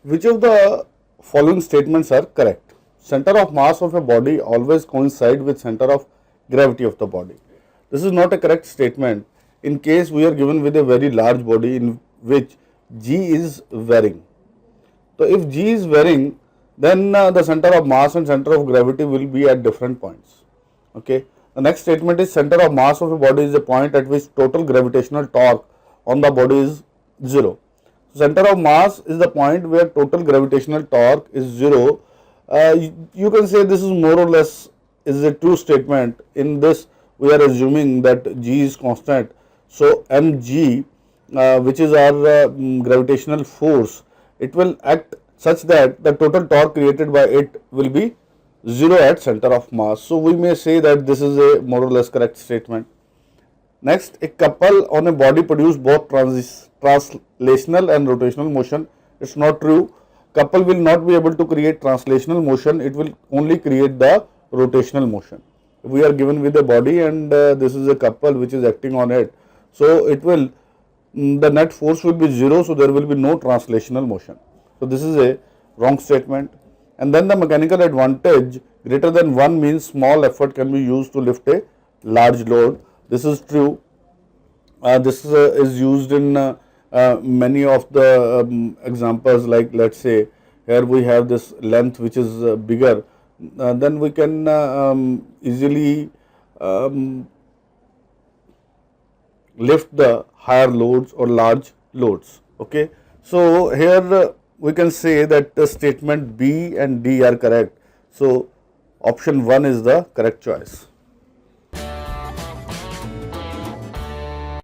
Which of the following statements are correct? Center of mass of a body always coincide with center of gravity of the body. This is not a correct statement in case we are given with a very large body in which g is varying. So if g is varying, then the center of mass and center of gravity will be at different points. Okay. The next statement is center of mass of a body is a point at which total gravitational torque on the body is 0. Center of mass is the point where total gravitational torque is 0. You can say this is more or less is a true statement. In this we are assuming that g is constant. So mg, which is our gravitational force, it will act such that the total torque created by it will be 0 at center of mass. So we may say that this is a more or less correct statement. Next, a couple on a body produce both translational and rotational motion. It's not true. Couple will not be able to create translational motion. It will only create the rotational motion. If we are given with a body and this is a couple which is acting on it, so it will the net force will be 0. So there will be no translational motion. So this is a wrong statement. And then the mechanical advantage greater than 1 means small effort can be used to lift a large load. This is true. This is used in many of the examples, like let's say here we have this length which is bigger, then we can easily lift the higher loads or large loads. Okay. So here we can say that the statement B and D are correct. So option 1 is the correct choice.